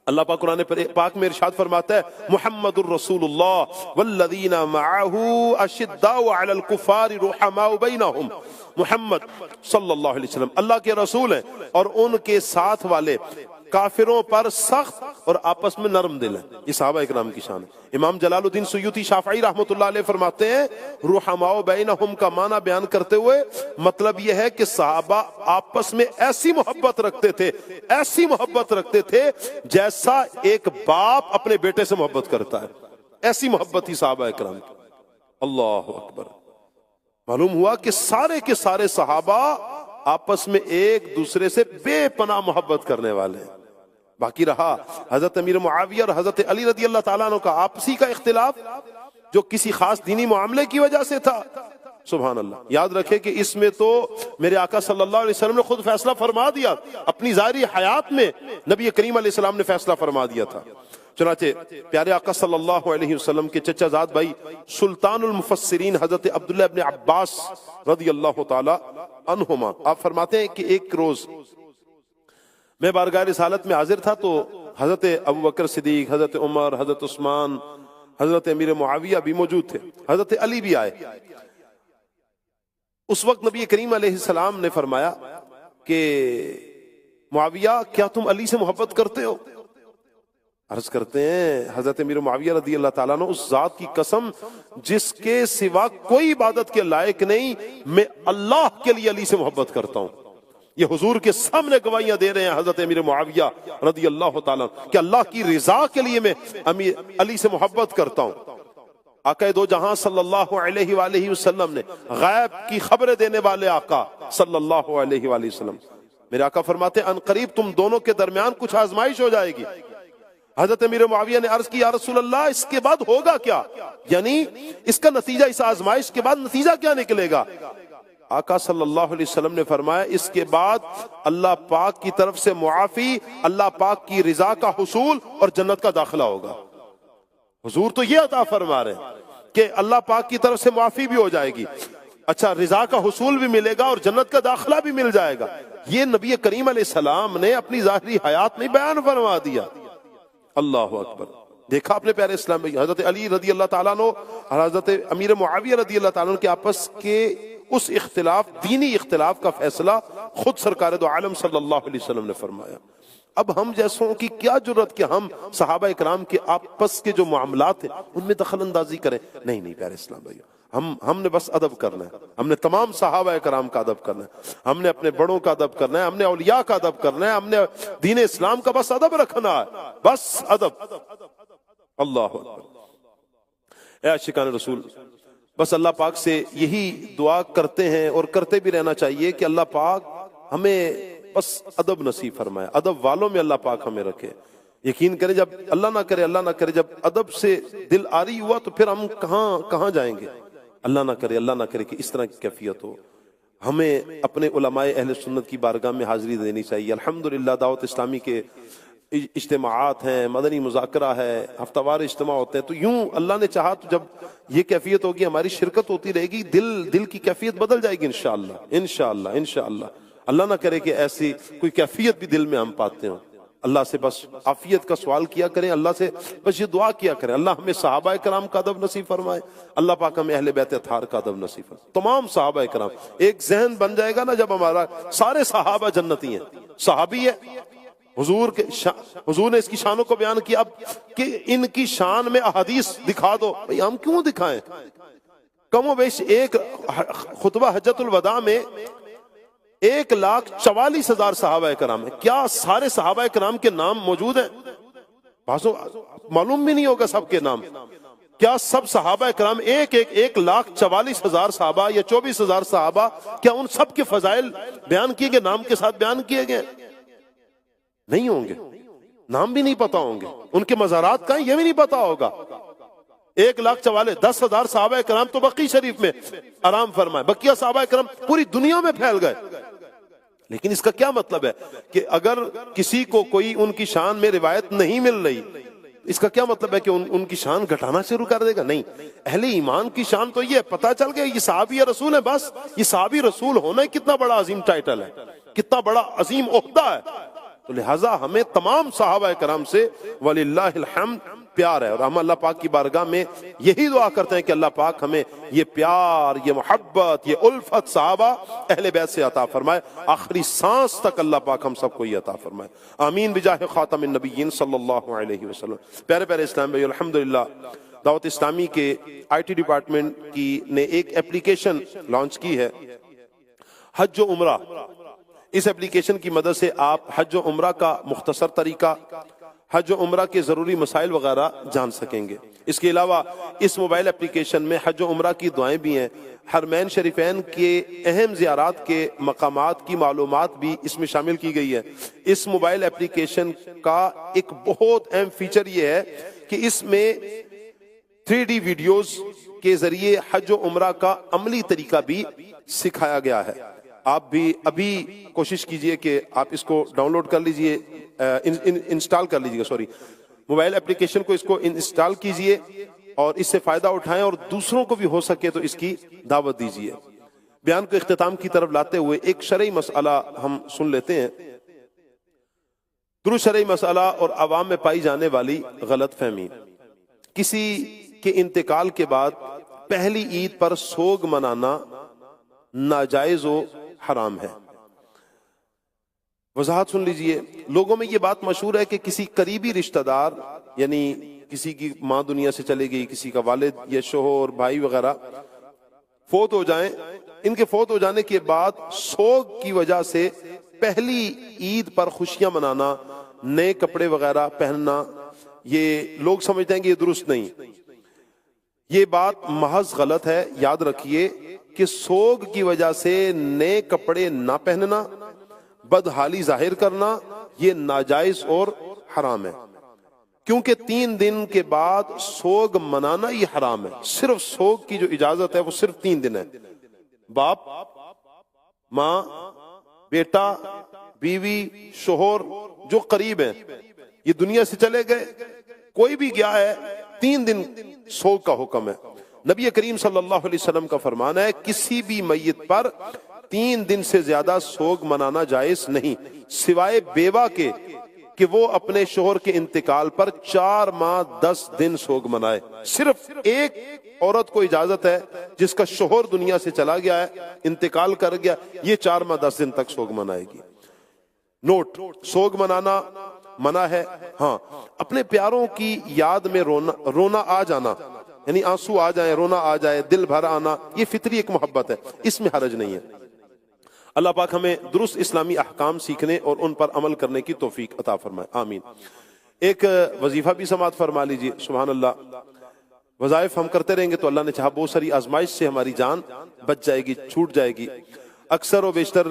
اللہ پاک قرآن پاک میں ارشاد فرماتا ہے محمد الرسول اللہ والذین معہ اشداء علی الکفار رحماء بینہم، محمد صلی اللہ علیہ وسلم اللہ کے رسول ہیں اور ان کے ساتھ والے کافروں پر سخت اور آپس میں نرم دل ہیں۔ یہ صحابہ اکرام کی شان ہے۔ امام جلال الدین سیوطی شافعی رحمۃ اللہ علیہ فرماتے ہیں رحماء بینہم کا معنی بیان کرتے ہوئے مطلب یہ ہے کہ صحابہ آپس میں ایسی محبت رکھتے تھے جیسا ایک باپ اپنے بیٹے سے محبت کرتا ہے، ایسی محبت تھی صحابہ اکرام کی۔ اللہ اکبر۔ معلوم ہوا کہ سارے کے سارے صحابہ آپس میں ایک دوسرے سے بے پناہ محبت کرنے والے ہیں۔ باقی رہا حضرت امیر معاویہ اور حضرت علی رضی اللہ تعالیٰ عنہ کا آپسی کا اختلاف جو کسی خاص دینی معاملے کی وجہ سے تھا، سبحان اللہ۔ یاد رکھے کہ اس میں تو میرے آقا صلی اللہ علیہ وسلم نے خود فیصلہ فرما دیا، اپنی ظاہری حیات میں نبی کریم علیہ السلام نے فیصلہ فرما دیا تھا۔ چنانچہ پیارے آقا صلی اللہ علیہ وسلم کے چچا زاد بھائی سلطان المفسرین حضرت عبداللہ ابن عباس رضی اللہ تعالی عنہما آپ فرماتے ہیں کہ ایک روز میں بارگاہ رسالت میں حاضر تھا تو حضرت ابو بکر صدیق، حضرت عمر، حضرت عثمان، حضرت امیر معاویہ بھی موجود تھے، حضرت علی بھی آئے۔ اس وقت نبی کریم علیہ السلام نے فرمایا کہ معاویہ کیا تم علی سے محبت کرتے ہو؟ عرض کرتے ہیں حضرت امیر معاویہ رضی اللہ تعالیٰ عنہ اس ذات کی قسم جس کے سوا کوئی عبادت کے لائق نہیں، میں اللہ کے لیے علی سے محبت کرتا ہوں۔ یہ حضور کے سامنے گواہیاں دے رہے ہیں حضرت امیر معاویہ رضی اللہ تعالیٰ عنہ کہ اللہ کی رضا کے لیے میں علی سے محبت کرتا ہوں۔ آقا دو جہاں صلی اللہ علیہ وآلہ وسلم نے غیب کی خبریں دینے والے آقا صلی اللہ علیہ وآلہ وسلم میرے آقا فرماتے ہیں ان قریب تم دونوں کے درمیان کچھ آزمائش ہو جائے گی۔ حضرت امیر معاویہ نے عرض کی یا رسول اللہ اس کے بعد ہوگا کیا، یعنی اس کا نتیجہ، اس آزمائش کے بعد نتیجہ کیا نکلے گا؟ آقا صلی اللہ علیہ وسلم نے فرمایا اس کے بعد اللہ پاک کی طرف سے معافی، اللہ پاک کی رضا کا حصول اور جنت کا داخلہ ہوگا۔ حضور تو یہ عطا فرما رہے ہیں کہ اللہ پاک کی طرف سے معافی بھی ہو جائے گی، اچھا رضا کا حصول بھی ملے گا اور جنت کا داخلہ بھی مل جائے گا. یہ نبی کریم علیہ السلام نے اپنی ظاہری حیات میں بیان فرما دیا. اللہ اکبر. دیکھا اپنے پیارے اسلام میں حضرت علی رضی اللہ تعالیٰ عنہ اور حضرت امیر معاویہ رضی اللہ تعالیٰ عنہ کے آپس کے اس اختلاف، دینی اختلاف کا فیصلہ خود سرکار دو عالم صلی اللہ علیہ وسلم نے فرمایا. اب ہم جیسوں کی کیا جرت کہ ہم صحابہ اکرام کے آپس کے جو معاملات ہیں ان میں دخل اندازی کریں. نہیں پیارے اسلام بھائیو، ہم نے بس ادب کرنا ہے. ہم نے تمام صحابہ اکرام کا ادب کرنا ہے، ہم نے اپنے بڑوں کا ادب کرنا ہے، ہم نے اولیاء کا ادب کرنا ہے، ہم نے دین اسلام کا بس ادب رکھنا ہے، بس ادب. اللہ اکبر. اے عاشقان رسول، بس اللہ پاک سے یہی دعا کرتے ہیں اور کرتے بھی رہنا چاہیے کہ اللہ پاک ہمیں بس ادب نصیب فرمائے، ادب والوں میں اللہ پاک ہمیں رکھے. یقین کرے جب اللہ نہ کرے جب ادب سے دل آری ہوا تو پھر ہم کہاں جائیں گے. اللہ نہ کرے کہ اس طرح کی کیفیت ہو. ہمیں اپنے علماء اہل سنت کی بارگاہ میں حاضری دینی چاہیے. الحمدللہ دعوت اسلامی کے اجتماعات ہیں، مدنی مذاکرہ ہے، ہفتہ وار اجتماع ہوتے ہیں، تو یوں اللہ نے چاہا تو جب یہ کیفیت ہوگی، ہماری شرکت ہوتی رہے گی، دل کی کیفیت بدل جائے گی انشاءاللہ. اللہ نہ کرے کہ ایسی کوئی کیفیت بھی دل میں ہم پاتے ہوں. اللہ سے بس عافیت کا سوال کیا کریں، اللہ سے بس یہ دعا کیا کریں، اللہ ہمیں صحابہ کرام کا ادب نصیب فرمائے، اللہ پاک ہمیں اہل بیت اطہار کا ادب نصیب فرمائے. تمام صحابہ کرام ایک ذہن بن جائے گا نا جب ہمارا، سارے صحابہ جنتی ہیں، صحابی ہے. حضور نے اس کی شانوں کو بیان کیا. اب کہ ان کی شان میں احادیث دکھا دو، بھئی ہم کیوں دکھائیں؟ کم و بیش ایک خطبہ حجت الوداع میں 1,44,000 صحابہ کرام ہیں. کیا سارے صحابہ کرام کے نام موجود ہیں؟ بعضوں معلوم بھی نہیں ہوگا سب کے نام. کیا سب صحابہ کرام 1,44,000 صحابہ یا 24,000 صحابہ، کیا ان سب کے فضائل بیان کیے گئے، نام کے ساتھ بیان کیے گئے؟ نہیں ہوں گے، نام بھی نہیں پتا ہوں گے. ان کے مزارات کہاں یہ بھی نہیں پتا ہوگا. 1,44,000 10,000 صحابہ کرام تو بقی شریف میں آرام فرمائے، بقیہ صحابہ کرام پوری دنیا میں پھیل گئے. لیکن اس کا کیا مطلب ہے کہ اگر کسی کو کوئی ان کی شان میں روایت نہیں مل رہی، اس کا کیا مطلب ہے کہ ان کی شان گھٹانا شروع کر دے گا؟ نہیں. اہل ایمان کی شان تو یہ پتا چل گیا یہ صحابی رسول ہے. بس یہ صحابی رسول ہونا کتنا بڑا عظیم ٹائٹل ہے، کتنا بڑا عظیم عہدہ ہے. تو لہٰذا ہمیں تمام صحابہ کرام سے وللہ الحمد پیار ہے، اور ہم اللہ پاک کی بارگاہ میں یہی دعا کرتے ہیں کہ اللہ پاک ہمیں یہ پیار، یہ محبت، یہ الفت صحابہ اہل بیت سے عطا فرمائے، آخری سانس تک اللہ پاک ہم سب کو یہ عطا فرمائے. آمین بجاہ خاتم النبیین صلی اللہ علیہ وسلم. پیارے اسلام بھائی، الحمدللہ دعوت اسلامی کے IT ڈپارٹمنٹ کی نے ایک اپلیکیشن لانچ کی ہے، حج و عمرہ. اس اپلیکیشن کی مدد سے آپ حج و عمرہ کا مختصر طریقہ، حج و عمرہ کے ضروری مسائل وغیرہ جان سکیں گے. اس کے علاوہ اس موبائل اپلیکیشن میں حج و عمرہ کی دعائیں بھی ہیں، حرمین شریفین کے اہم زیارات کے مقامات کی معلومات بھی اس میں شامل کی گئی ہے. اس موبائل اپلیکیشن کا ایک بہت اہم فیچر یہ ہے کہ اس میں 3D ویڈیوز کے ذریعے حج و عمرہ کا عملی طریقہ بھی سکھایا گیا ہے. آپ بھی ابھی کوشش کیجئے کہ آپ اس کو ڈاؤن لوڈ کر لیجئے، انسٹال کر لیجئے، موبائل اپلیکیشن کو اس کو انسٹال کیجئے اور اس سے فائدہ اٹھائیں، اور دوسروں کو بھی ہو سکے تو اس کی دعوت دیجئے. بیان کو اختتام کی طرف لاتے ہوئے ایک شرعی مسئلہ ہم سن لیتے ہیں. درست شرعی مسئلہ اور عوام میں پائی جانے والی غلط فہمی. کسی کے انتقال کے بعد پہلی عید پر سوگ منانا ناجائز و حرام ہے. وضاحت سن لیجئے. لوگوں میں یہ بات مشہور ہے کہ کسی قریبی رشتہ دار، یعنی کسی کی ماں دنیا سے چلے گئی، کسی کا والد یا شوہر، بھائی وغیرہ فوت ہو جائیں، ان کے فوت ہو جانے کے بعد سوگ کی وجہ سے پہلی عید پر خوشیاں منانا، نئے کپڑے وغیرہ پہننا، یہ لوگ سمجھتے ہیں کہ یہ درست نہیں. یہ بات محض غلط ہے. یاد رکھیے کہ سوگ کی وجہ سے نئے کپڑے نہ پہننا، بدحالی ظاہر کرنا، یہ ناجائز اور حرام ہے. کیونکہ 3 دن کے بعد سوگ منانا یہ حرام ہے. صرف سوگ کی جو اجازت ہے وہ صرف 3 دن ہے. باپ، ماں، بیٹا، بیوی، شوہر جو قریب ہیں، یہ دنیا سے چلے گئے، کوئی بھی گیا ہے، 3 دن سوگ کا حکم ہے. نبی کریم صلی اللہ علیہ وسلم کا فرمان ہے کسی بھی میت پر 3 دن سے زیادہ سوگ منانا جائز نہیں، سوائے بیوہ کے کہ وہ اپنے شوہر کے انتقال پر 4 ماہ 10 دن سوگ منائے۔ صرف ایک عورت کو اجازت ہے جس کا شوہر دنیا سے چلا گیا ہے، انتقال کر گیا، یہ 4 ماہ 10 دن تک سوگ منائے گی۔ نوٹ، سوگ منانا منع ہے، ہاں اپنے پیاروں کی یاد میں رونا آ جانا، یعنی آنسو آ جائیں، رونا آ جائے، دل بھر آنا، یہ فطری ایک محبت ہے، اس میں حرج نہیں ہے۔ اللہ پاک ہمیں درست اسلامی احکام سیکھنے اور ان پر عمل کرنے کی توفیق عطا فرمائے، آمین۔ ایک وظیفہ بھی سماعت فرما لیجیے، سبحان اللہ۔ وظائف ہم کرتے رہیں گے تو اللہ نے چاہا بہت ساری آزمائش سے ہماری جان بچ جائے گی، چھوٹ جائے گی۔ اکثر و بیشتر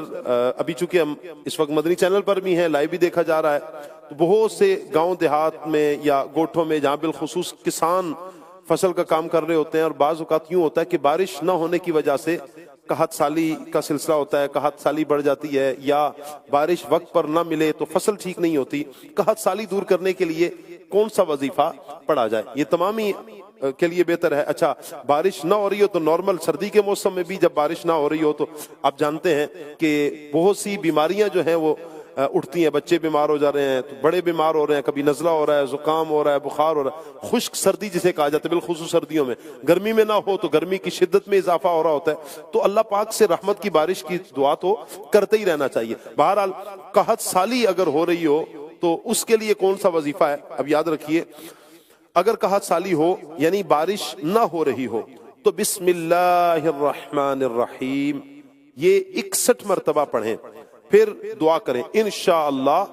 ابھی چونکہ ہم اس وقت مدنی چینل پر بھی ہیں، لائیو بھی دیکھا جا رہا ہے، تو بہت سے گاؤں دیہات میں یا گوٹھوں میں جہاں بالخصوص کسان فصل کا کام کر رہے ہوتے ہیں، اور بعض اوقات یوں ہوتا ہے کہ بارش نہ ہونے کی وجہ سے قحط سالی کا سلسلہ ہوتا ہے، قحط سالی بڑھ جاتی ہے، یا بارش وقت پر نہ ملے تو فصل ٹھیک نہیں ہوتی۔ قحط سالی دور کرنے کے لیے کون سا وظیفہ پڑھا جائے؟ یہ تمامی کے لیے بہتر ہے۔ اچھا، بارش نہ ہو رہی ہو تو نارمل سردی کے موسم میں بھی جب بارش نہ ہو رہی ہو تو آپ جانتے ہیں کہ بہت سی بیماریاں جو ہیں وہ اٹھتی ہیں، بچے بیمار ہو جا رہے ہیں، تو بڑے بیمار ہو رہے ہیں، کبھی نزلہ ہو رہا ہے، زکام ہو رہا ہے، بخار ہو رہا ہے، خشک سردی جسے کہا جاتا ہے، بالخصوص سردیوں میں۔ گرمی میں نہ ہو تو گرمی کی شدت میں اضافہ ہو رہا ہوتا ہے، تو اللہ پاک سے رحمت کی بارش کی دعا تو کرتے ہی رہنا چاہیے۔ بہرحال قحط سالی اگر ہو رہی ہو تو اس کے لیے کون سا وظیفہ ہے؟ اب یاد رکھیے، اگر قحط سالی ہو یعنی بارش نہ ہو رہی ہو تو بسم اللہ الرحمن الرحیم یہ 61 مرتبہ پڑھیں، پھر دعا کریں، انشاءاللہ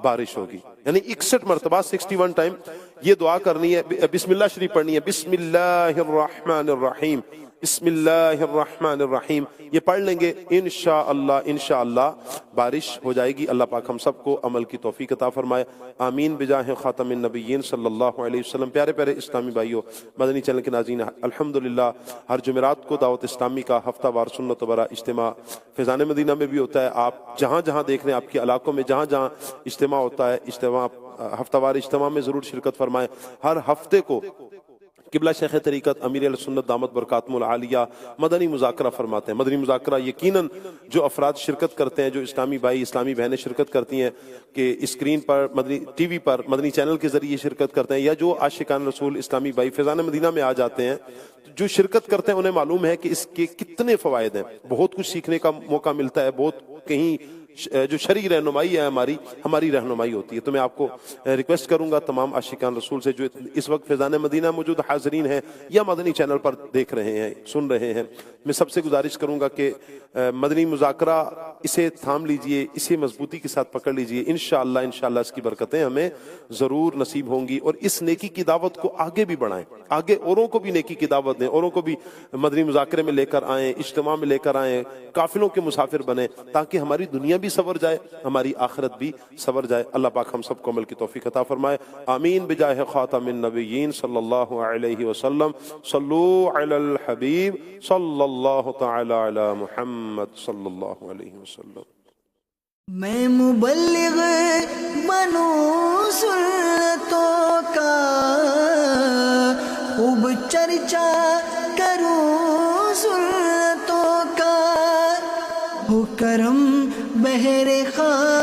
بارش ہوگی۔ یعنی 61 مرتبہ 61 ٹائم یہ دعا کرنی ہے، بسم اللہ شریف پڑھنی ہے، بسم اللہ الرحمن الرحیم، بسم اللہ الرحمن الرحیم، یہ پڑھ لیں گے، انشاءاللہ بارش ہو جائے گی۔ اللہ پاک ہم سب کو عمل کی توفیق عطا فرمائے، آمین بجاہ خاتم النبیین صلی اللہ علیہ وسلم۔ پیارے پیارے اسلامی بھائیوں، مدنی چینل کے ناظرین، الحمدللہ ہر جمعرات کو دعوت اسلامی کا ہفتہ وار سنت و برا اجتماع فیضان مدینہ میں بھی ہوتا ہے۔ آپ جہاں جہاں دیکھ رہے ہیں، آپ کے علاقوں میں جہاں جہاں اجتماع ہوتا ہے، اجتماع ہفتہ وار اجتماع میں ضرور شرکت فرمائیں۔ ہر ہفتے کو قبلہ شیخ طریقت امیر علیہ سنت دامت برکاتہم العالیہ مدنی مذاکرہ فرماتے ہیں۔ مدنی مذاکرہ یقیناً جو افراد شرکت کرتے ہیں، جو اسلامی بھائی اسلامی بہنیں شرکت کرتی ہیں کہ اسکرین پر مدنی ٹی وی پر مدنی چینل کے ذریعے شرکت کرتے ہیں، یا جو عاشقان رسول اسلامی بھائی فیضان مدینہ میں آ جاتے ہیں، جو شرکت کرتے ہیں انہیں معلوم ہے کہ اس کے کتنے فوائد ہیں، بہت کچھ سیکھنے کا موقع ملتا ہے، بہت کہیں جو شرعی رہنمائی ہے ہماری رہنمائی ہوتی ہے۔ تو میں آپ کو ریکویسٹ کروں گا تمام عاشقان رسول سے جو اس وقت فیضان مدینہ موجود حاضرین ہیں یا مدنی چینل پر دیکھ رہے ہیں، سن رہے ہیں، میں سب سے گزارش کروں گا کہ مدنی مذاکرہ اسے تھام لیجئے، اسے مضبوطی کے ساتھ پکڑ لیجئے، انشاءاللہ اس کی برکتیں ہمیں ضرور نصیب ہوں گی، اور اس نیکی کی دعوت کو آگے بھی بڑھائیں، آگے اوروں کو بھی نیکی کی دعوت دیں، اوروں کو بھی مدنی مذاکرے میں لے کر آئیں، اجتماع میں لے کر آئیں، قافلوں کے مسافر بنیں، تاکہ ہماری دنیا بھی سنور جائے، ہماری آخرت بھی سنور جائے۔ اللہ پاک ہم سب کو عمل کی توفیق عطا فرمائے، آمین بجاہ خاتم النبیین صلی اللہ علیہ وسلم۔ صلو علی الحبیب صلی اللہ تعالی علی محمد صلی اللہ علیہ وسلم۔ میں مبلغ بنوں سنتوں کا، خوب چرچا کروں سنتوں کا، ہو کرم بہر خواہ